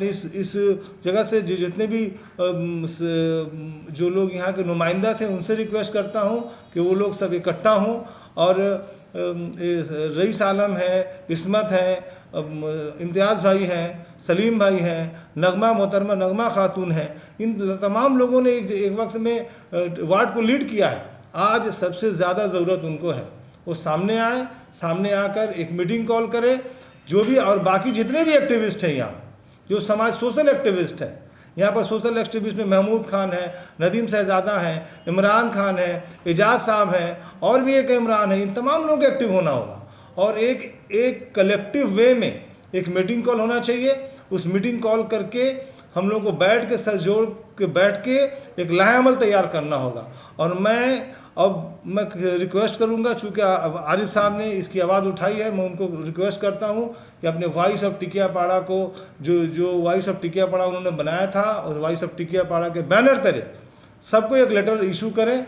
इस जगह से जितने भी जो लोग यहाँ के नुमाइंदा थे उनसे रिक्वेस्ट करता हूँ कि वो लोग सब इकट्ठा हों और रईस आलम है, इस्मत है, इम्तियाज़ भाई हैं, सलीम भाई हैं, नगमा मोहतरमा नगमा खातून हैं, इन तमाम लोगों ने एक वक्त में वार्ड को लीड किया है। आज सबसे ज़्यादा ज़रूरत उनको है, वो सामने आए, सामने आकर एक मीटिंग कॉल करें। जो भी और बाकी जितने भी एक्टिविस्ट हैं यहाँ, जो समाज सोशल एक्टिविस्ट हैं, यहाँ पर सोशल एक्टिविस्ट में महमूद खान है, नदीम शहजादा हैं, इमरान खान है, एजाज साहब हैं, और भी एक इमरान है, इन तमाम लोगों को एक्टिव होना होगा और एक कलेक्टिव वे में एक मीटिंग कॉल होना चाहिए। उस मीटिंग कॉल करके हम लोग को बैठ के सर जोड़ के बैठ के एक लाहेअमल तैयार करना होगा। और मैं रिक्वेस्ट करूंगा, चूँकि आरिफ साहब ने इसकी आवाज़ उठाई है, मैं उनको रिक्वेस्ट करता हूं कि अपने वॉइस ऑफ टिकियापाड़ा को जो वॉइस ऑफ टिकियापाड़ा उन्होंने बनाया था, और वॉइस ऑफ टिकियापाड़ा के बैनर तरह सबको एक लेटर इशू करें,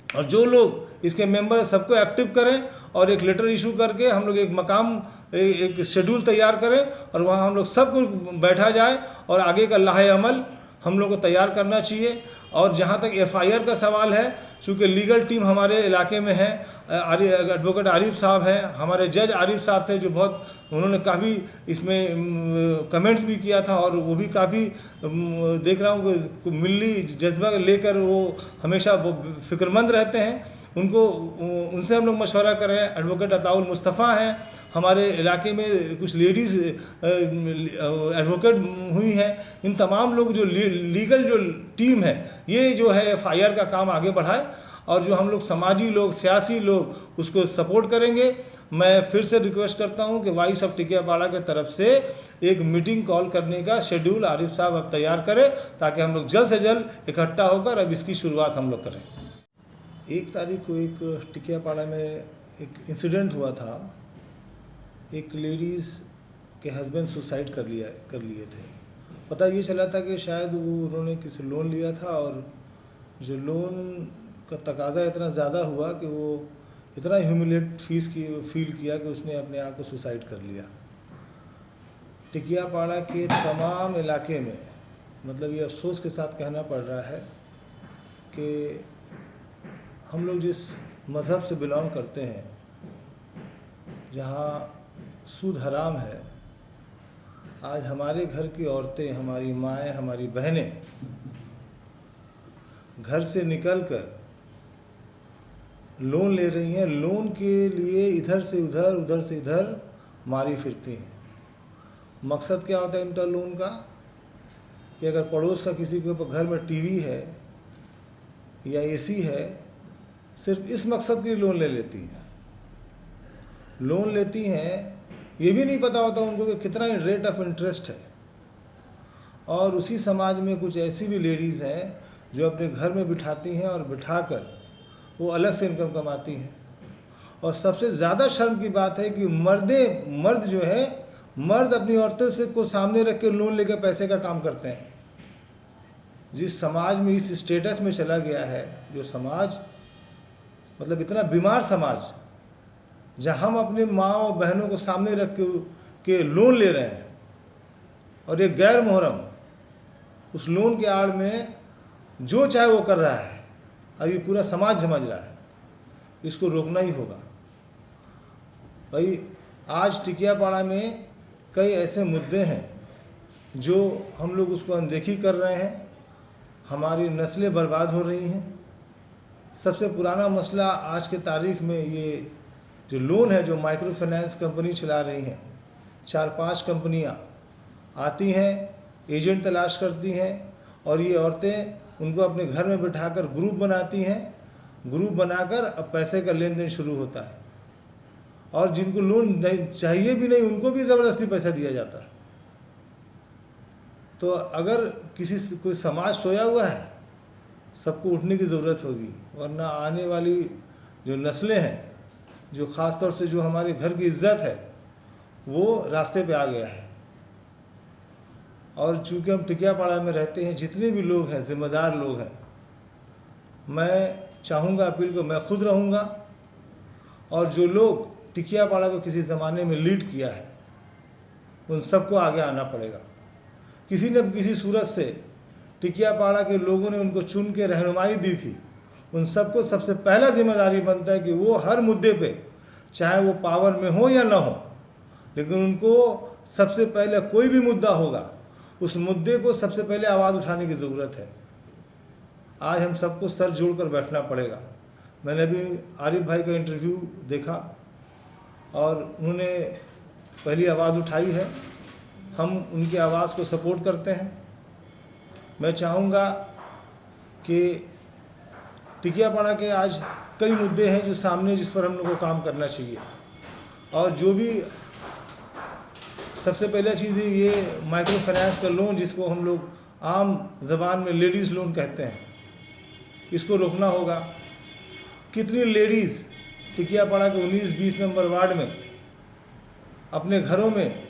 और जो लोग इसके मेंबर सबको एक्टिव करें और एक लेटर इशू करके हम लोग एक शेड्यूल तैयार करें और वहाँ हम लोग सबको बैठा जाए और आगे का लाहे-अमल हम लोग को तैयार करना चाहिए। और जहाँ तक FIR का सवाल है, चूँकि लीगल टीम हमारे इलाके में है, एडवोकेट आरिफ साहब हैं, हमारे जज आरिफ साहब थे, जो बहुत उन्होंने काफ़ी इसमें कमेंट्स भी किया था, और वो भी काफ़ी देख रहा हूँ कि मिली जज्बा लेकर वो हमेशा फ़िक्रमंद रहते हैं। उनसे हम लोग मशवरा करें। एडवोकेट अताउल मुस्तफ़ा हैं, हमारे इलाके में कुछ लेडीज़ एडवोकेट हुई हैं। इन तमाम लोग जो लीगल जो टीम है, ये जो है FIR का काम आगे बढ़ाए, और जो हम लोग समाजी लोग, सियासी लोग उसको सपोर्ट करेंगे। मैं फिर से रिक्वेस्ट करता हूं कि वॉइस ऑफ टिकियापाड़ा के तरफ से एक मीटिंग कॉल करने का शेड्यूल आरिफ साहब अब तैयार करें, ताकि हम लोग जल्द से जल्द इकट्ठा होकर अब इसकी शुरुआत हम लोग करें। 1 तारीख को एक टिकियापाड़ा में एक इंसिडेंट हुआ था। एक लेडीज़ के हस्बैंड सुसाइड कर लिए थे। पता ये चला था कि शायद उन्होंने किसी लोन लिया था, और जो लोन का तकाजा इतना ज़्यादा हुआ कि वो इतना ह्यूमिलेट फील किया कि उसने अपने आप को सुसाइड कर लिया। टिकियापाड़ा के तमाम इलाके में, मतलब ये अफसोस के साथ कहना पड़ रहा है कि हम लोग जिस मज़हब से बिलोंग करते हैं, जहाँ सूद हराम है, आज हमारे घर की औरतें, हमारी माएँ, हमारी बहनें घर से निकलकर लोन ले रही हैं। लोन के लिए इधर से उधर, उधर से इधर मारी फिरती हैं। मकसद क्या होता है इनका लोन का, कि अगर पड़ोस का किसी के ऊपर घर में टीवी है या AC है, सिर्फ इस मकसद के लिए लोन ले लेती हैं। लोन लेती हैं, ये भी नहीं पता होता उनको कि कितना रेट ऑफ इंटरेस्ट है। और उसी समाज में कुछ ऐसी भी लेडीज़ हैं जो अपने घर में बिठाती हैं, और बिठाकर वो अलग से इनकम कमाती हैं। और सबसे ज़्यादा शर्म की बात है कि मर्द अपनी औरतों से को सामने रख के लोन लेकर पैसे का काम करते हैं। जिस समाज में इस स्टेटस में चला गया है, जो समाज मतलब इतना बीमार समाज, जहाँ हम अपने माँ और बहनों को सामने रख के लोन ले रहे हैं, और एक गैर मुहर्रम उस लोन के आड़ में जो चाहे वो कर रहा है, और ये पूरा समाज समझ रहा है। इसको रोकना ही होगा भाई। आज टिकियापाड़ा में कई ऐसे मुद्दे हैं जो हम लोग उसको अनदेखी कर रहे हैं, हमारी नस्लें बर्बाद हो रही हैं। सबसे पुराना मसला आज के तारीख में ये जो लोन है, जो माइक्रो फाइनेंस कंपनी चला रही हैं, 4-5 कंपनियां आती हैं, एजेंट तलाश करती हैं, और ये औरतें उनको अपने घर में बिठाकर ग्रुप बनाती हैं। ग्रुप बनाकर अब पैसे का लेन देन शुरू होता है, और जिनको लोन नहीं चाहिए भी नहीं, उनको भी ज़बरदस्ती पैसा दिया जाता है। तो अगर कोई समाज सोया हुआ है, सबको उठने की ज़रूरत होगी, वरना आने वाली जो नस्लें हैं, जो ख़ास तौर से जो हमारे घर की इज्जत है, वो रास्ते पे आ गया है। और चूँकि हम टिकियापाड़ा में रहते हैं, जितने भी लोग हैं, ज़िम्मेदार लोग हैं, मैं चाहूँगा, अपील को मैं खुद रहूँगा, और जो लोग टिकियापाड़ा को किसी ज़माने में लीड किया है, उन सबको आगे आना पड़ेगा। किसी न किसी सूरत से टिकियापाड़ा के लोगों ने उनको चुन के रहनुमाई दी थी, उन सबको सबसे पहला जिम्मेदारी बनता है कि वो हर मुद्दे पे, चाहे वो पावर में हो या ना हो, लेकिन उनको सबसे पहले कोई भी मुद्दा होगा उस मुद्दे को सबसे पहले आवाज़ उठाने की ज़रूरत है। आज हम सबको सर जोड़कर बैठना पड़ेगा। मैंने अभी आरिफ भाई का इंटरव्यू देखा और उन्होंने पहली आवाज़ उठाई है, हम उनकी आवाज़ को सपोर्ट करते हैं। मैं चाहूँगा कि टिकियापाड़ा के आज कई मुद्दे हैं जो सामने, जिस पर हम लोग को काम करना चाहिए। और जो भी सबसे पहला चीज़ है ये माइक्रो फाइनेंस का लोन, जिसको हम लोग आम ज़बान में लेडीज़ लोन कहते हैं, इसको रोकना होगा। कितनी लेडीज़ टिकियापाड़ा के 19-20 नंबर वार्ड में अपने घरों में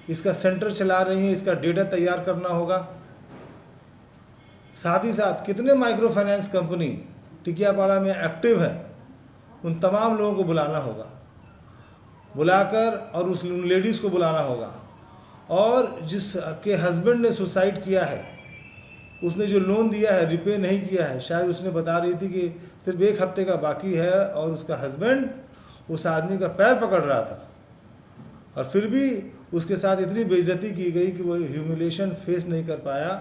इसका सेंटर चला रही हैं, इसका डेटा तैयार करना होगा। साथ ही साथ कितने माइक्रो फाइनेंस कंपनी टिकियापाड़ा में एक्टिव है, उन तमाम लोगों को बुलाना होगा, बुलाकर और उस लेडीज़ को बुलाना होगा। और जिसके हस्बैंड ने सुसाइड किया है, उसने जो लोन दिया है रिपे नहीं किया है, शायद उसने बता रही थी कि सिर्फ 1 हफ्ते का बाकी है, और उसका हस्बैंड उस आदमी का पैर पकड़ रहा था और फिर भी उसके साथ इतनी बेइज्जती की गई कि वो ह्यूमिलेशन फेस नहीं कर पाया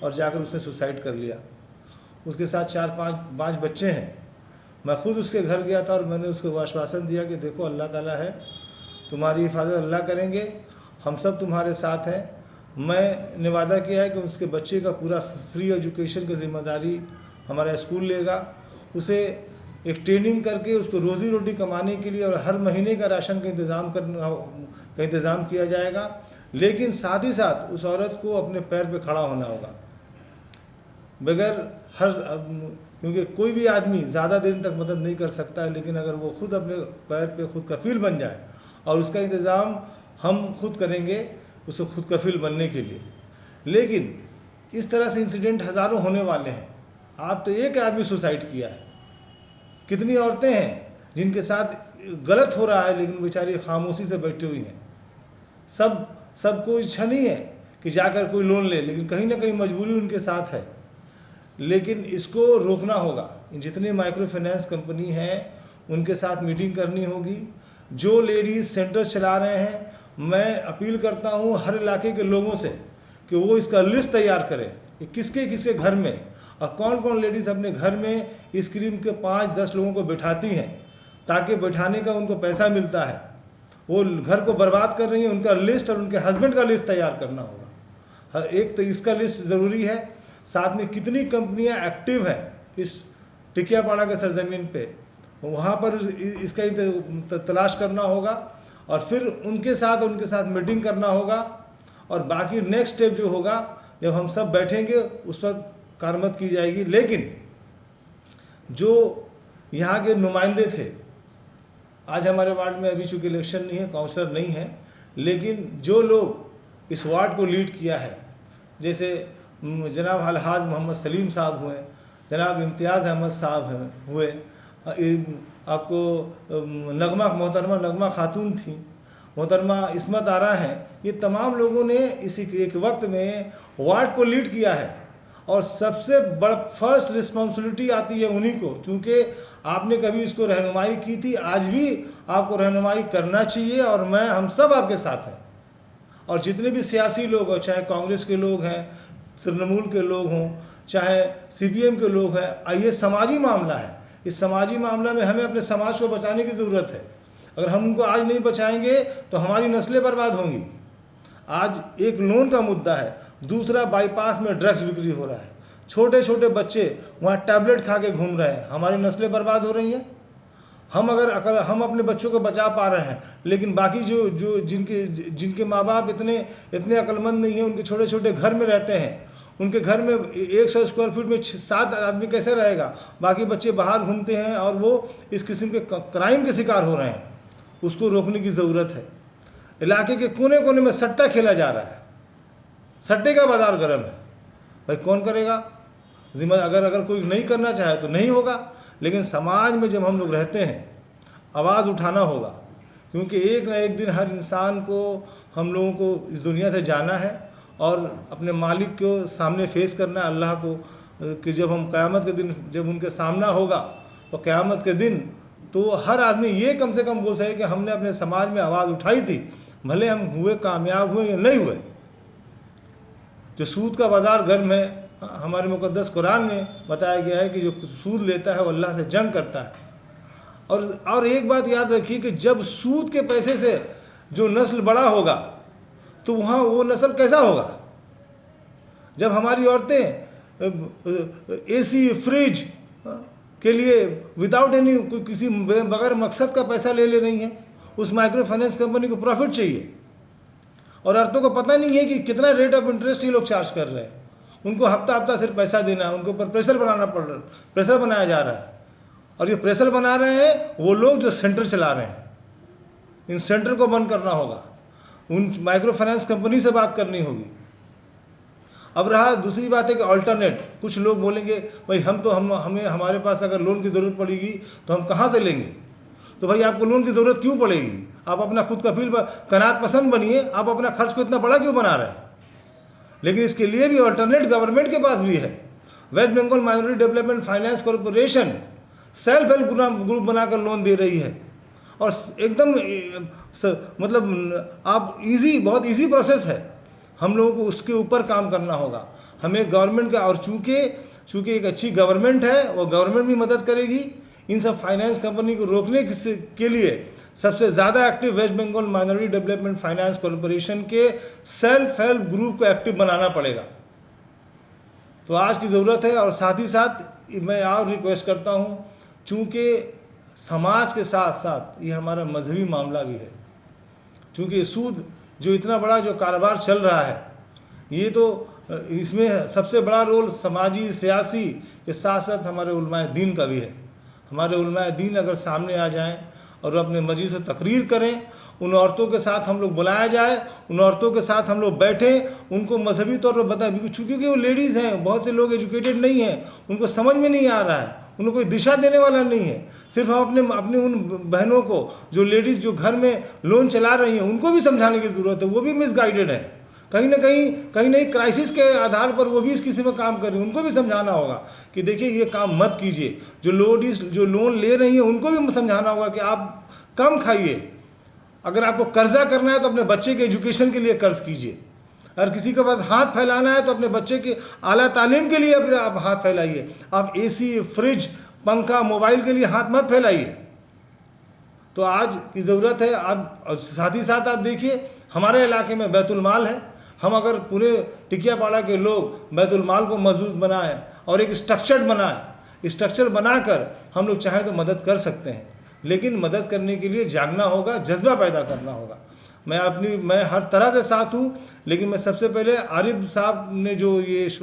और जाकर उसने सुसाइड कर लिया। उसके साथ 4-5 बच्चे हैं। मैं खुद उसके घर गया था और मैंने उसको आश्वासन दिया कि देखो अल्लाह ताला है, तुम्हारी हिफाजत अल्लाह करेंगे, हम सब तुम्हारे साथ हैं। मैंने वादा किया है कि उसके बच्चे का पूरा फ्री एजुकेशन की ज़िम्मेदारी हमारा स्कूल लेगा। उसे एक ट्रेनिंग करके उसको रोज़ी रोटी कमाने के लिए और हर महीने का राशन का इंतज़ाम किया जाएगा। लेकिन साथ ही साथ उस औरत को अपने पैर पे खड़ा होना होगा, बगैर क्योंकि कोई भी आदमी ज़्यादा देर तक मदद नहीं कर सकता है, लेकिन अगर वो खुद अपने पैर पे खुद कफील बन जाए और उसका इंतज़ाम हम खुद करेंगे उसको खुद कफील बनने के लिए। लेकिन इस तरह से इंसिडेंट हज़ारों होने वाले हैं। आप तो एक आदमी सुसाइड किया है, कितनी औरतें हैं जिनके साथ गलत हो रहा है लेकिन बेचारी खामोशी से बैठी हुई हैं। सबको इच्छा नहीं है कि जाकर कोई लोन ले, लेकिन कहीं ना कहीं मजबूरी उनके साथ है। लेकिन इसको रोकना होगा। जितने माइक्रो फाइनेंस कंपनी हैं उनके साथ मीटिंग करनी होगी। जो लेडीज़ सेंटर चला रहे हैं, मैं अपील करता हूं हर इलाके के लोगों से कि वो इसका लिस्ट तैयार करें कि किसके किसके घर में और कौन कौन लेडीज़ अपने घर में इस स्कीम के 5-10 लोगों को बैठाती हैं, ताकि बैठाने का उनको पैसा मिलता है। वो घर को बर्बाद कर रही हैं, उनका लिस्ट और उनके हस्बैंड का लिस्ट तैयार करना होगा। एक तो इसका लिस्ट ज़रूरी है, साथ में कितनी कंपनियां एक्टिव हैं इस टिकियापाड़ा के सरजमीन पे, वहाँ पर इसका तलाश करना होगा और फिर उनके साथ मीटिंग करना होगा। और बाकी नेक्स्ट स्टेप जो होगा, जब हम सब बैठेंगे उस पर कारमत की जाएगी। लेकिन जो यहाँ के नुमाइंदे थे, आज हमारे वार्ड में अभी चूँकि इलेक्शन नहीं है, काउंसलर नहीं है, लेकिन जो लोग इस वार्ड को लीड किया है, जैसे जनाब अलहाज मोहम्मद सलीम साहब हुए, जनाब इम्तियाज़ अहमद साहब हुए, आपको मोहतरमा नगमा खातून थी, मोहतरमा इस्मत आरा हैं, ये तमाम लोगों ने इसी एक वक्त में वार्ड को लीड किया है। और सबसे बड़ा फर्स्ट रिस्पॉन्सिबिलिटी आती है उन्हीं को, क्योंकि आपने कभी इसको रहनुमाई की थी, आज भी आपको रहनुमाई करना चाहिए और हम सब आपके साथ हैं। और जितने भी सियासी लोग हो, चाहे कांग्रेस के लोग हैं, तृणमूल के लोग हों, चाहे CPM के लोग हैं, ये समाजी मामला है। इस समाजी मामला में हमें अपने समाज को बचाने की ज़रूरत है। अगर हम उनको आज नहीं बचाएंगे तो हमारी नस्लें बर्बाद होंगी। आज एक लोन का मुद्दा है, दूसरा बाईपास में ड्रग्स बिक्री हो रहा है, छोटे छोटे बच्चे वहाँ टैबलेट खा के घूम रहे हैं, हमारी नस्लें बर्बाद हो रही हैं। अगर हम अपने बच्चों को बचा पा रहे हैं, लेकिन बाकी जो जिनके माँ बाप इतने अक्लमंद नहीं हैं, उनके छोटे छोटे घर में रहते हैं, उनके घर में 100 स्क्वायर फीट में 7 आदमी कैसे रहेगा, बाकी बच्चे बाहर घूमते हैं और वो इस किस्म के क्राइम के शिकार हो रहे हैं। उसको रोकने की ज़रूरत है। इलाके के कोने कोने में सट्टा खेला जा रहा है, सट्टे का बाजार गर्म है। भाई कौन करेगा? अगर कोई नहीं करना चाहे तो नहीं होगा, लेकिन समाज में जब हम लोग रहते हैं आवाज़ उठाना होगा, क्योंकि एक ना एक दिन हर इंसान को, हम लोगों को इस दुनिया से जाना है और अपने मालिक को सामने फेस करना है अल्लाह को, कि जब हम क़यामत के दिन जब उनके सामना होगा तो क़यामत के दिन तो हर आदमी ये कम से कम बोल सके कि हमने अपने समाज में आवाज़ उठाई थी, भले हम हुए कामयाब हुए या नहीं हुए। जो सूद का बाज़ार गर्म है, हमारे मुक़द्दस कुरान में बताया गया है कि जो सूद लेता है वो अल्लाह से जंग करता है। और एक बात याद रखिए कि जब सूद के पैसे से जो नस्ल बड़ा होगा तो वहाँ वो नस्ल कैसा होगा। जब हमारी औरतें एसी फ्रिज के लिए विदाउट एनी किसी बगैर मकसद का पैसा ले रही हैं, उस माइक्रो फाइनेंस कंपनी को प्रॉफिट चाहिए और औरतों को पता नहीं है कि कितना रेट ऑफ इंटरेस्ट ये लोग चार्ज कर रहे हैं। उनको हफ्ता सिर्फ पैसा देना है, उनको ऊपर प्रेशर बनाया जा रहा है। और ये प्रेशर बना रहे हैं वो लोग जो सेंटर चला रहे हैं। इन सेंटर को बंद करना होगा, उन माइक्रो फाइनेंस कंपनी से बात करनी होगी। अब रहा दूसरी बात है कि अल्टरनेट, कुछ लोग बोलेंगे भाई हमें हमारे पास अगर लोन की ज़रूरत पड़ेगी तो हम कहाँ से लेंगे। तो भाई आपको लोन की ज़रूरत क्यों पड़ेगी? आप अपना खुद कफील कनात पसंद बनिए, आप अपना खर्च को इतना बड़ा क्यों बना रहे हैं? लेकिन इसके लिए भी अल्टरनेट गवर्नमेंट के पास भी है। West Bengal minority development finance corporation self help group बनाकर लोन दे रही है और एकदम मतलब आप बहुत ईजी प्रोसेस है। हम लोगों को उसके ऊपर काम करना होगा। हमें गवर्नमेंट का, और चूँकि एक अच्छी गवर्नमेंट है, वो गवर्नमेंट भी मदद करेगी। इन सब फाइनेंस कंपनी को रोकने के लिए सबसे ज़्यादा active West Bengal minority development finance corporation के सेल्फ हेल्प ग्रुप को एक्टिव बनाना पड़ेगा। तो आज की ज़रूरत है। और साथ ही साथ मैं और रिक्वेस्ट करता हूँ, चूँकि समाज के साथ साथ ये हमारा मजहबी मामला भी है, चूँकि सूद जो इतना बड़ा जो कारोबार चल रहा है, ये तो इसमें सबसे बड़ा रोल समाजी सियासी के साथ साथ हमारे उलमाए दीन का भी है। हमारे उलमाए दीन अगर सामने आ जाएं और अपने मस्जिद से तकरीर करें, उन औरतों के साथ हम लोग बुलाया जाए, उन औरतों के साथ हम लोग बैठें, उनको मजहबी तौर पर बताएं, क्योंकि वो लेडीज़ हैं, बहुत से लोग एजुकेटेड नहीं हैं, उनको समझ में नहीं आ रहा है, उनको कोई दिशा देने वाला नहीं है। सिर्फ हम अपने उन बहनों को जो लेडीज़ जो घर में लोन चला रही हैं उनको भी समझाने की ज़रूरत है। वो भी मिसगाइडेड है, कहीं ना कहीं क्राइसिस के आधार पर वो भी इस किसी में काम कर रही है। उनको भी समझाना होगा कि देखिए ये काम मत कीजिए। जो लोन ले रही हैं उनको भी समझाना होगा कि आप कम खाइए। अगर आपको कर्जा करना है तो अपने बच्चे के एजुकेशन के लिए कर्ज कीजिए। अगर किसी के पास हाथ फैलाना है तो अपने बच्चे के आला तालीम के लिए अपने आप हाथ फैलाइए। आप एसी, फ्रिज, पंखा, मोबाइल के लिए हाथ मत फैलाइए। तो आज की ज़रूरत है। आप साथ ही साथ आप देखिए हमारे इलाके में बैतुल माल है। हम अगर पूरे टिकियापाड़ा के लोग बैतुल माल को मजबूत बनाएं और एक स्ट्रक्चर बनाकर हम लोग चाहें तो मदद कर सकते हैं। लेकिन मदद करने के लिए जागना होगा, जज्बा पैदा करना होगा। मैं हर तरह से साथ हूँ, लेकिन मैं सबसे पहले आरिफ साहब ने जो ये